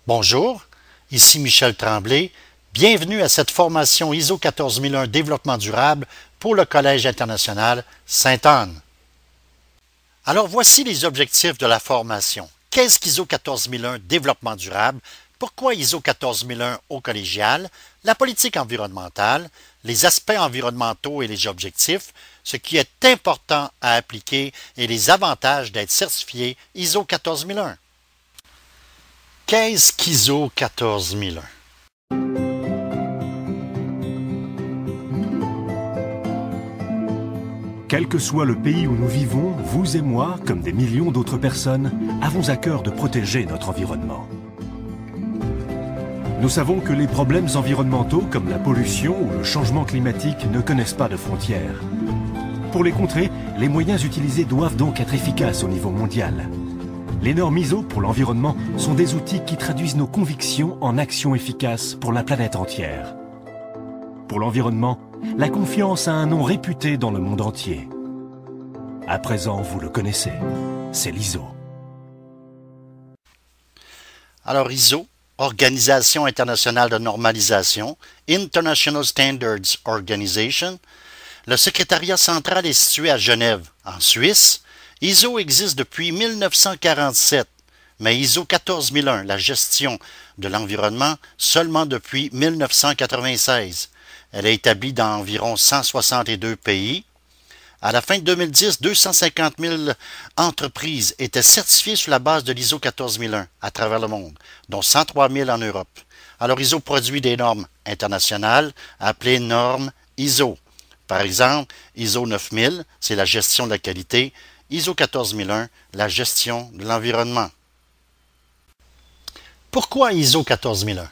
Bonjour, ici Michel Tremblay. Bienvenue à cette formation ISO 14001 Développement durable pour le Collège international Sainte-Anne. Alors voici les objectifs de la formation. Qu'est-ce qu'ISO 14001 Développement durable? Pourquoi ISO 14001 au collégial? La politique environnementale, les aspects environnementaux et les objectifs, ce qui est important à appliquer et les avantages d'être certifié ISO 14001. Qu'est-ce qu'ISO 14001? Quel que soit le pays où nous vivons, vous et moi, comme des millions d'autres personnes, avons à cœur de protéger notre environnement. Nous savons que les problèmes environnementaux comme la pollution ou le changement climatique ne connaissent pas de frontières. Pour les contrer, les moyens utilisés doivent donc être efficaces au niveau mondial. Les normes ISO pour l'environnement sont des outils qui traduisent nos convictions en actions efficaces pour la planète entière. Pour l'environnement, la confiance a un nom réputé dans le monde entier. À présent, vous le connaissez, c'est l'ISO. Alors ISO, Organisation internationale de normalisation, International Standards Organization. Le secrétariat central est situé à Genève, en Suisse. ISO existe depuis 1947, mais ISO 14001, la gestion de l'environnement, seulement depuis 1996. Elle est établie dans environ 162 pays. À la fin de 2010, 250 000 entreprises étaient certifiées sur la base de l'ISO 14001 à travers le monde, dont 103 000 en Europe. Alors ISO produit des normes internationales appelées normes ISO. Par exemple, ISO 9000, c'est la gestion de la qualité. ISO 14001, la gestion de l'environnement. Pourquoi ISO 14001?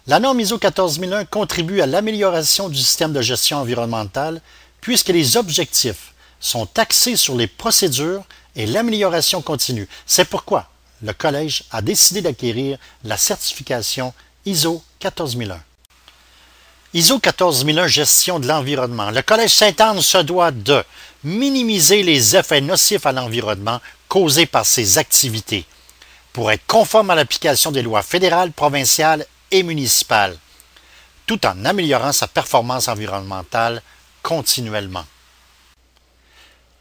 La norme ISO 14001 contribue à l'amélioration du système de gestion environnementale puisque les objectifs sont axés sur les procédures et l'amélioration continue. C'est pourquoi le Collège a décidé d'acquérir la certification ISO 14001. ISO 14001 Gestion de l'environnement. Le Collège Sainte-Anne se doit de minimiser les effets nocifs à l'environnement causés par ses activités pour être conforme à l'application des lois fédérales, provinciales et municipales, tout en améliorant sa performance environnementale continuellement.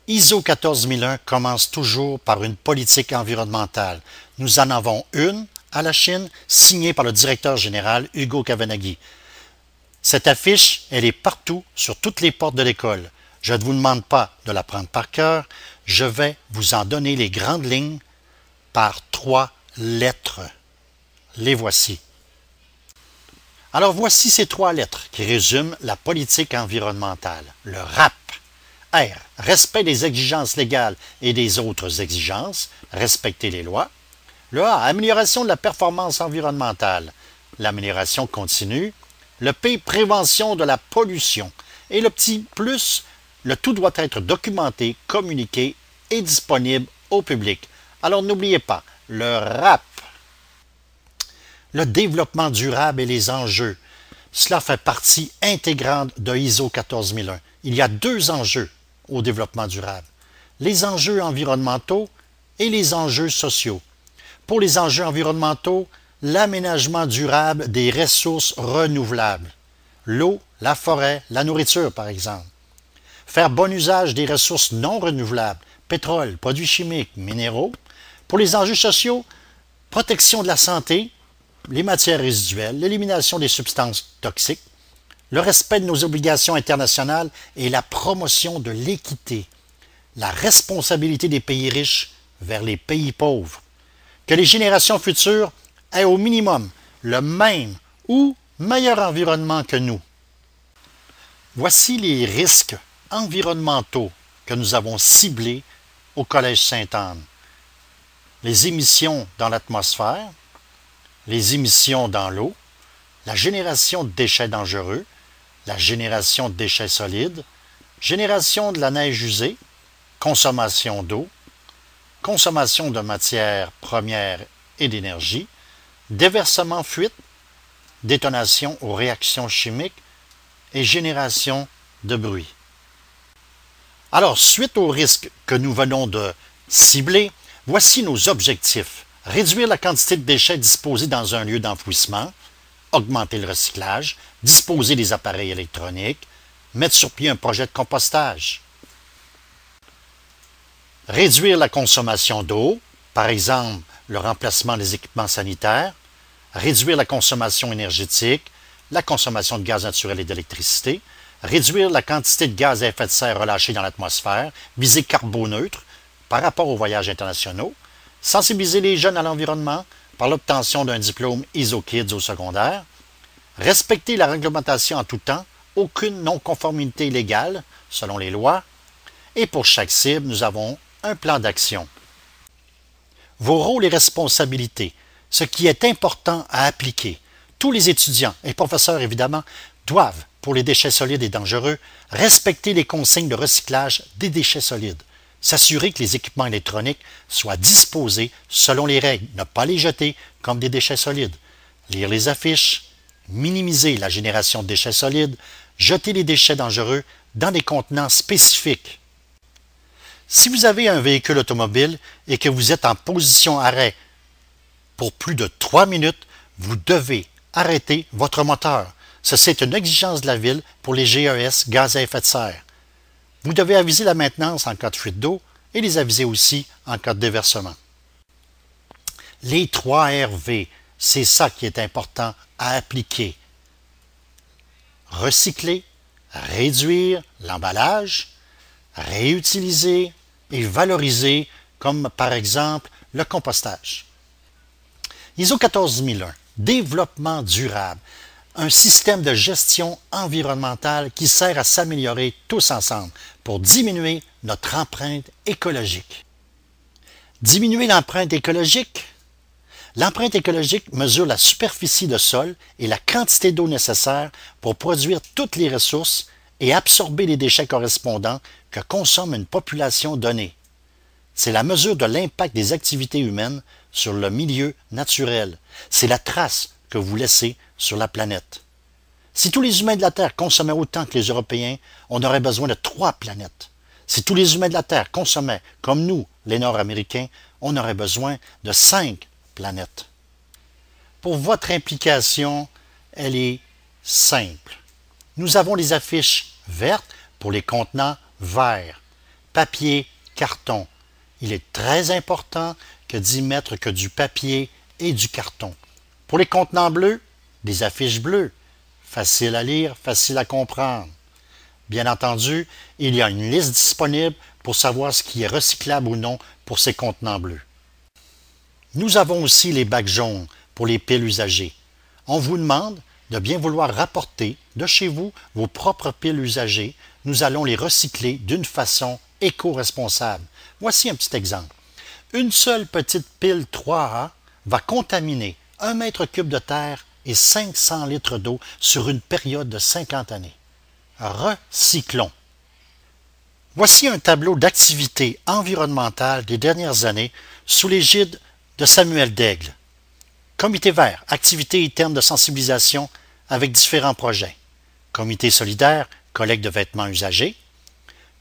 ISO 14001 commence toujours par une politique environnementale. Nous en avons une à la Chine, signée par le directeur général Hugo Cavanaghi. Cette affiche, elle est partout, sur toutes les portes de l'école. Je ne vous demande pas de la prendre par cœur, je vais vous en donner les grandes lignes par 3 lettres. Les voici. Alors voici ces 3 lettres qui résument la politique environnementale. Le RAP. R. Respect des exigences légales et des autres exigences. Respecter les lois. Le A. Amélioration de la performance environnementale. L'amélioration continue. Le P, prévention de la pollution. Et le petit plus, le tout doit être documenté, communiqué et disponible au public. Alors n'oubliez pas, le RAP. Le développement durable et les enjeux. Cela fait partie intégrante de ISO 14001. Il y a 2 enjeux au développement durable. Les enjeux environnementaux et les enjeux sociaux. Pour les enjeux environnementaux, l'aménagement durable des ressources renouvelables. L'eau, la forêt, la nourriture par exemple. Faire bon usage des ressources non renouvelables, pétrole, produits chimiques, minéraux. Pour les enjeux sociaux, protection de la santé, les matières résiduelles, l'élimination des substances toxiques, le respect de nos obligations internationales et la promotion de l'équité, la responsabilité des pays riches vers les pays pauvres. Que les générations futures aient au minimum le même ou meilleur environnement que nous. Voici les risques environnementaux que nous avons ciblés au Collège Sainte-Anne. Les émissions dans l'atmosphère, les émissions dans l'eau, la génération de déchets dangereux, la génération de déchets solides, génération de la neige usée, consommation d'eau, consommation de matières premières et d'énergie, déversement fuite, détonation aux réactions chimiques et génération de bruit. Alors, suite aux risques que nous venons de cibler, voici nos objectifs réduire la quantité de déchets disposés dans un lieu d'enfouissement, augmenter le recyclage, disposer des appareils électroniques, mettre sur pied un projet de compostage. Réduire la consommation d'eau, par exemple le remplacement des équipements sanitaires, réduire la consommation énergétique, la consommation de gaz naturel et d'électricité, réduire la quantité de gaz à effet de serre relâchée dans l'atmosphère, viser carboneutre par rapport aux voyages internationaux, sensibiliser les jeunes à l'environnement par l'obtention d'un diplôme ISO-Kids au secondaire, respecter la réglementation en tout temps, aucune non-conformité légale selon les lois, et pour chaque cible, nous avons un plan d'action. Vos rôles et responsabilités, ce qui est important à appliquer. Tous les étudiants et professeurs, évidemment, doivent, pour les déchets solides et dangereux, respecter les consignes de recyclage des déchets solides. S'assurer que les équipements électroniques soient disposés selon les règles, ne pas les jeter comme des déchets solides. Lire les affiches, minimiser la génération de déchets solides, jeter les déchets dangereux dans des contenants spécifiques. Si vous avez un véhicule automobile et que vous êtes en position arrêt pour plus de 3 minutes, vous devez arrêter votre moteur. Ceci est une exigence de la ville pour les GES, gaz à effet de serre. Vous devez aviser la maintenance en cas de fuite d'eau et les aviser aussi en cas de déversement. Les 3 RV, c'est ça qui est important à appliquer. Recycler, réduire l'emballage, réutiliser et valoriser, comme par exemple le compostage. ISO 14001, développement durable, un système de gestion environnementale qui sert à s'améliorer tous ensemble pour diminuer notre empreinte écologique. Diminuer l'empreinte écologique? L'empreinte écologique mesure la superficie de sol et la quantité d'eau nécessaire pour produire toutes les ressources et absorber les déchets correspondants que consomme une population donnée. C'est la mesure de l'impact des activités humaines sur le milieu naturel. C'est la trace que vous laissez sur la planète. Si tous les humains de la Terre consommaient autant que les Européens, on aurait besoin de 3 planètes. Si tous les humains de la Terre consommaient, comme nous, les Nord-Américains, on aurait besoin de 5 planètes. Pour votre implication, elle est simple. Nous avons les affiches vertes pour les contenants verts, papier, carton. Il est très important que d'y mettre que du papier et du carton. Pour les contenants bleus, des affiches bleues. Facile à lire, facile à comprendre. Bien entendu, il y a une liste disponible pour savoir ce qui est recyclable ou non pour ces contenants bleus. Nous avons aussi les bacs jaunes pour les piles usagées. On vous demande de bien vouloir rapporter de chez vous vos propres piles usagées. Nous allons les recycler d'une façon éco-responsable. Voici un petit exemple. Une seule petite pile 3A va contaminer 1 mètre cube de terre et 500 litres d'eau sur une période de 50 années. Recyclons. Voici un tableau d'activités environnementales des dernières années sous l'égide de Samuel Daigle. Comité vert, activités et termes de sensibilisation avec différents projets. Comité solidaire, collecte de vêtements usagés.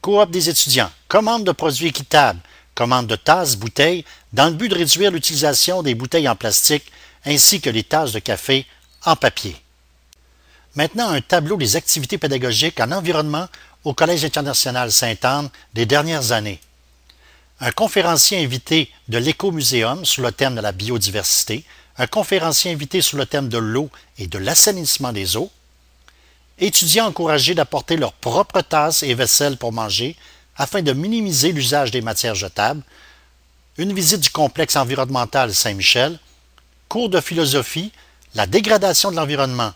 Coop des étudiants, commande de produits équitables, commande de tasses, bouteilles, dans le but de réduire l'utilisation des bouteilles en plastique ainsi que les tasses de café en papier. Maintenant, un tableau des activités pédagogiques en environnement au Collège international Sainte-Anne des dernières années. Un conférencier invité de l'Écomuséum sur le thème de la biodiversité, un conférencier invité sur le thème de l'eau et de l'assainissement des eaux, étudiants encouragés d'apporter leurs propres tasses et vaisselles pour manger afin de minimiser l'usage des matières jetables, une visite du complexe environnemental Saint-Michel, cours de philosophie, la dégradation de l'environnement,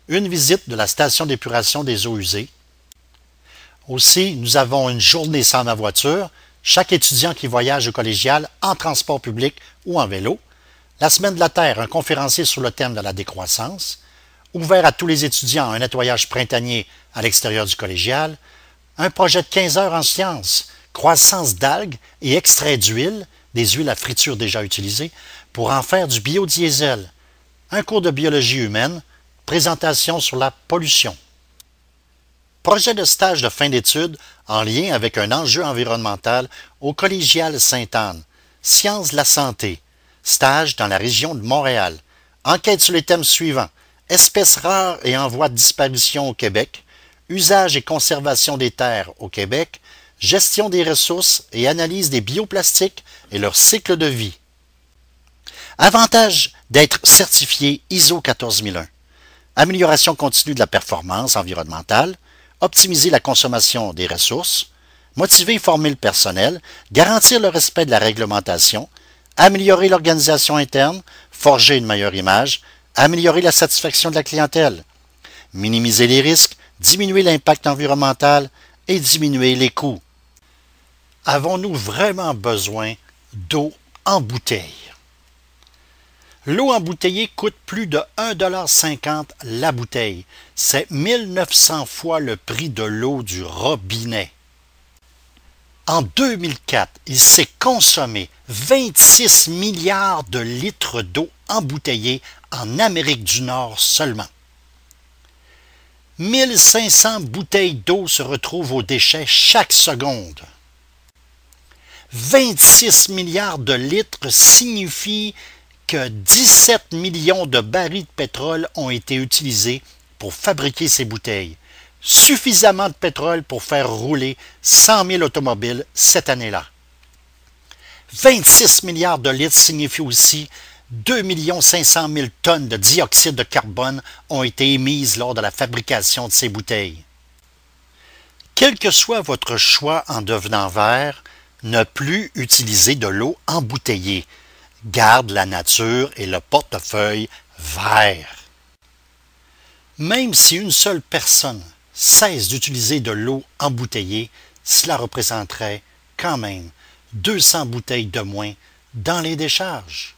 une visite de la station d'épuration des eaux usées. Aussi, nous avons une journée sans ma voiture, chaque étudiant qui voyage au collégial en transport public ou en vélo, la semaine de la Terre, un conférencier sur le thème de la décroissance, ouvert à tous les étudiants un nettoyage printanier à l'extérieur du collégial, un projet de 15 heures en sciences, croissance d'algues et extrait d'huile, des huiles à friture déjà utilisées, pour en faire du biodiesel, un cours de biologie humaine, présentation sur la pollution. Projet de stage de fin d'études en lien avec un enjeu environnemental au collégial Sainte-Anne, sciences de la santé, Stage dans la région de Montréal. Enquête sur les thèmes suivants. Espèces rares et en voie de disparition au Québec. Usage et conservation des terres au Québec. Gestion des ressources et analyse des bioplastiques et leur cycle de vie. Avantage d'être certifié ISO 14001. Amélioration continue de la performance environnementale. Optimiser la consommation des ressources. Motiver et former le personnel. Garantir le respect de la réglementation. Améliorer l'organisation interne, forger une meilleure image, améliorer la satisfaction de la clientèle, minimiser les risques, diminuer l'impact environnemental et diminuer les coûts. Avons-nous vraiment besoin d'eau en bouteille? L'eau embouteillée coûte plus de 1,50 $ la bouteille. C'est 1900 fois le prix de l'eau du robinet. En 2004, il s'est consommé 26 milliards de litres d'eau embouteillée en Amérique du Nord seulement. 1500 bouteilles d'eau se retrouvent aux déchets chaque seconde. 26 milliards de litres signifie que 17 millions de barils de pétrole ont été utilisés pour fabriquer ces bouteilles. Suffisamment de pétrole pour faire rouler 100 000 automobiles cette année-là. 26 milliards de litres signifie aussi 2 500 000 tonnes de dioxyde de carbone ont été émises lors de la fabrication de ces bouteilles. Quel que soit votre choix en devenant vert, ne plus utiliser de l'eau embouteillée. Garde la nature et le portefeuille vert. Même si une seule personne cesse d'utiliser de l'eau embouteillée, cela représenterait quand même 200 bouteilles de moins dans les décharges.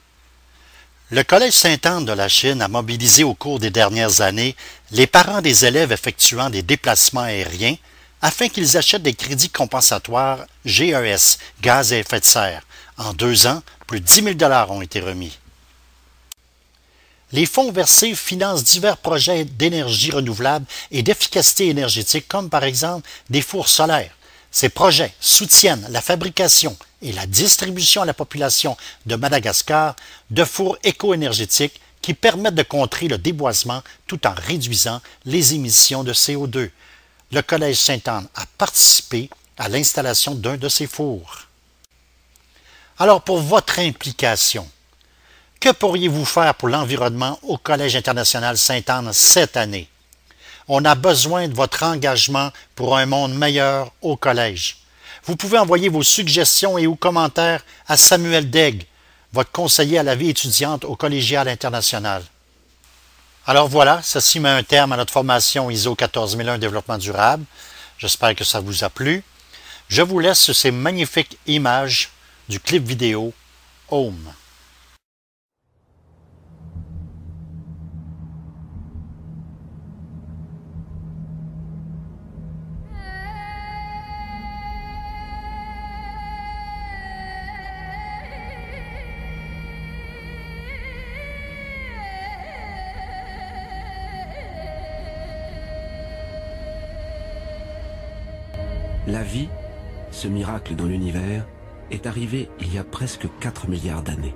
Le Collège Sainte-Anne de la Chine a mobilisé au cours des dernières années les parents des élèves effectuant des déplacements aériens afin qu'ils achètent des crédits compensatoires GES, gaz à effet de serre. En 2 ans, plus de 10 000 $ ont été remis. Les fonds versés financent divers projets d'énergie renouvelable et d'efficacité énergétique, comme par exemple des fours solaires. Ces projets soutiennent la fabrication et la distribution à la population de Madagascar de fours éco-énergétiques qui permettent de contrer le déboisement tout en réduisant les émissions de CO2. Le Collège Sainte-Anne a participé à l'installation d'un de ces fours. Alors, pour votre implication, que pourriez-vous faire pour l'environnement au Collège international Sainte-Anne cette année? On a besoin de votre engagement pour un monde meilleur au Collège. Vous pouvez envoyer vos suggestions et ou commentaires à Samuel Daigle, votre conseiller à la vie étudiante au Collégial international. Alors voilà, ceci met un terme à notre formation ISO 14001 Développement durable. J'espère que ça vous a plu. Je vous laisse sur ces magnifiques images du clip vidéo Home. La vie, ce miracle dans l'univers, est arrivé il y a presque 4 milliards d'années.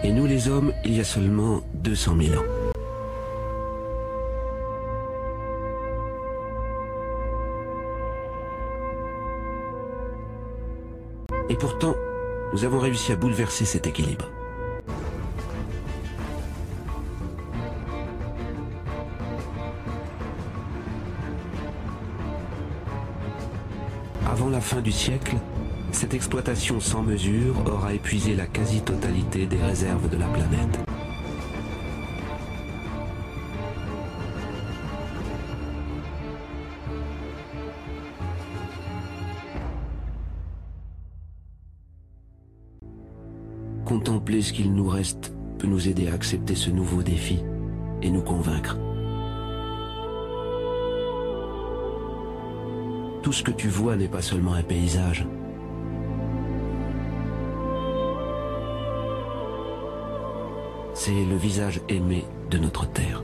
Et nous les hommes, il y a seulement 200 000 ans. Et pourtant, nous avons réussi à bouleverser cet équilibre. Avant la fin du siècle, cette exploitation sans mesure aura épuisé la quasi-totalité des réserves de la planète. Contempler ce qu'il nous reste peut nous aider à accepter ce nouveau défi et nous convaincre. Tout ce que tu vois n'est pas seulement un paysage. C'est le visage aimé de notre Terre.